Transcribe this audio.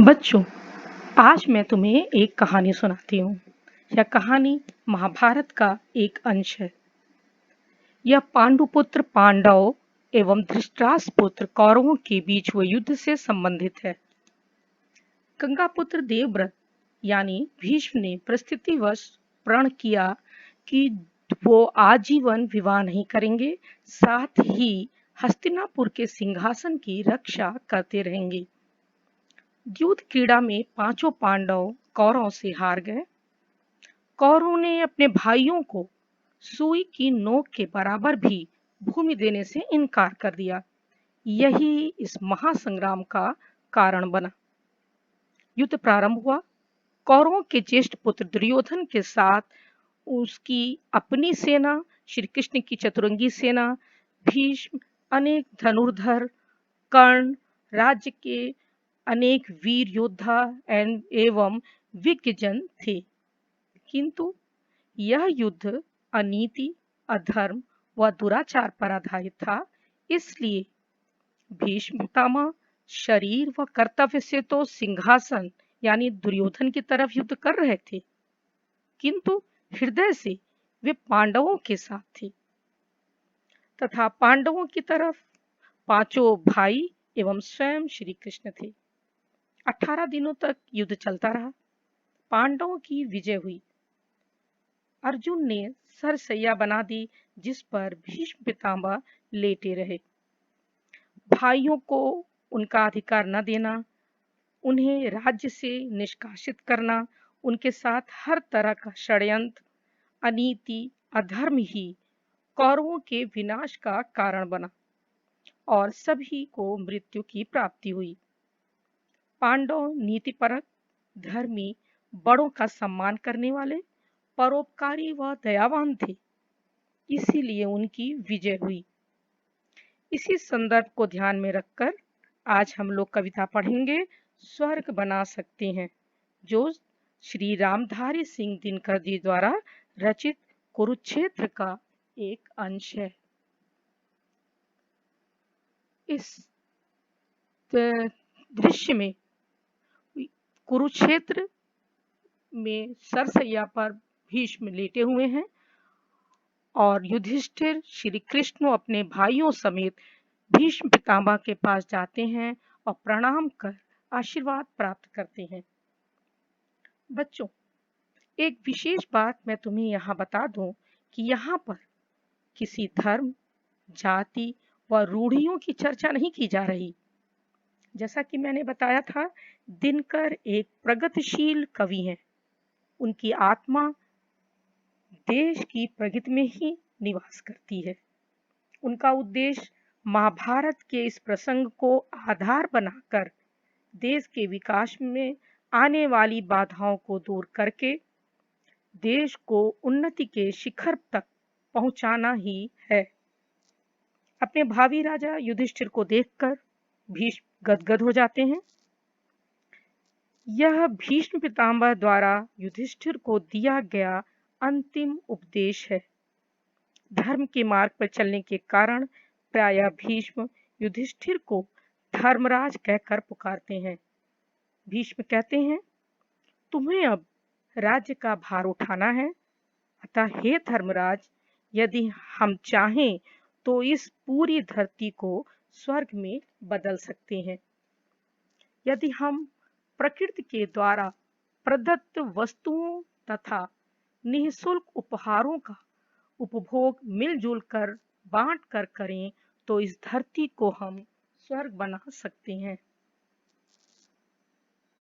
बच्चों, आज मैं तुम्हें एक कहानी सुनाती हूँ। यह कहानी महाभारत का एक अंश है। यह पांडुपुत्र पांडव एवं धृतराष्ट्र पुत्र कौरवों के बीच हुए युद्ध से संबंधित है। गंगापुत्र देवव्रत यानी भीष्म ने परिस्थितिवश प्रण किया कि वो आजीवन विवाह नहीं करेंगे, साथ ही हस्तिनापुर के सिंहासन की रक्षा करते रहेंगे। युद्ध क्रीड़ा में पांचों पांडव कौरवों से हार गए। कौरवों ने अपने भाइयों को सुई की नोक के बराबर भी भूमि देने से इनकार कर दिया। यही इस महासंग्राम का कारण बना। युद्ध प्रारंभ हुआ। कौरवों के ज्येष्ठ पुत्र दुर्योधन के साथ उसकी अपनी सेना, श्री कृष्ण की चतुरंगी सेना, भीष्म, अनेक धनुर्धर, कर्ण, राज्य के अनेक वीर योद्धा एवं विज्ञजन थे। किंतु यह युद्ध अनीति, अधर्म व दुराचार पर आधारित था। इसलिए भीष्म पितामह शरीर व कर्तव्य से तो सिंहासन यानी दुर्योधन की तरफ युद्ध कर रहे थे, किंतु हृदय से वे पांडवों के साथ थे तथा पांडवों की तरफ पांचों भाई एवं स्वयं श्री कृष्ण थे। 18 दिनों तक युद्ध चलता रहा। पांडवों की विजय हुई। अर्जुन ने सरसैया बना दी, जिस पर भीष्म पितामह लेटे रहे। भाइयों को उनका अधिकार न देना, उन्हें राज्य से निष्कासित करना, उनके साथ हर तरह का षड्यंत्र, अनीति, अधर्म ही कौरवों के विनाश का कारण बना और सभी को मृत्यु की प्राप्ति हुई। पांडव नीतिपरक, धर्मी, बड़ों का सम्मान करने वाले, परोपकारी व दयावान थे, इसीलिए उनकी विजय हुई। इसी संदर्भ को ध्यान में रखकर आज हम लोग कविता पढ़ेंगे स्वर्ग बना सकते हैं, जो श्री रामधारी सिंह दिनकर जी द्वारा रचित कुरुक्षेत्र का एक अंश है। इस दृश्य में कुरुक्षेत्र में सरसैया पर भीष्म लेटे हुए हैं और युधिष्ठिर श्री कृष्ण अपने भाइयों समेत भीष्म पितामह के पास जाते हैं और प्रणाम कर आशीर्वाद प्राप्त करते हैं। बच्चों, एक विशेष बात मैं तुम्हें यहाँ बता दूं कि यहाँ पर किसी धर्म, जाति व रूढ़ियों की चर्चा नहीं की जा रही। जैसा कि मैंने बताया था, दिनकर एक प्रगतिशील कवि हैं। उनकी आत्मा देश की प्रगति में ही निवास करती है। उनका उद्देश्य महाभारत के इस प्रसंग को आधार बनाकर देश के विकास में आने वाली बाधाओं को दूर करके देश को उन्नति के शिखर तक पहुंचाना ही है। अपने भावी राजा युधिष्ठिर को देखकर भीष्म गदगद हो जाते हैं। यह भीष्म पितामह द्वारा युधिष्ठिर को दिया गया अंतिम उपदेश है। धर्म के मार्ग पर चलने के कारण प्रायः भीष्म युधिष्ठिर को धर्मराज कहकर पुकारते हैं। भीष्म कहते हैं, तुम्हें अब राज्य का भार उठाना है, अतः हे धर्मराज, यदि हम चाहें तो इस पूरी धरती को स्वर्ग में बदल सकते हैं। यदि हम प्रकृति के द्वारा प्रदत्त वस्तुओं तथा निःशुल्क उपहारों का उपभोग मिलजुल कर बांट कर करें तो इस धरती को हम स्वर्ग बना सकते हैं।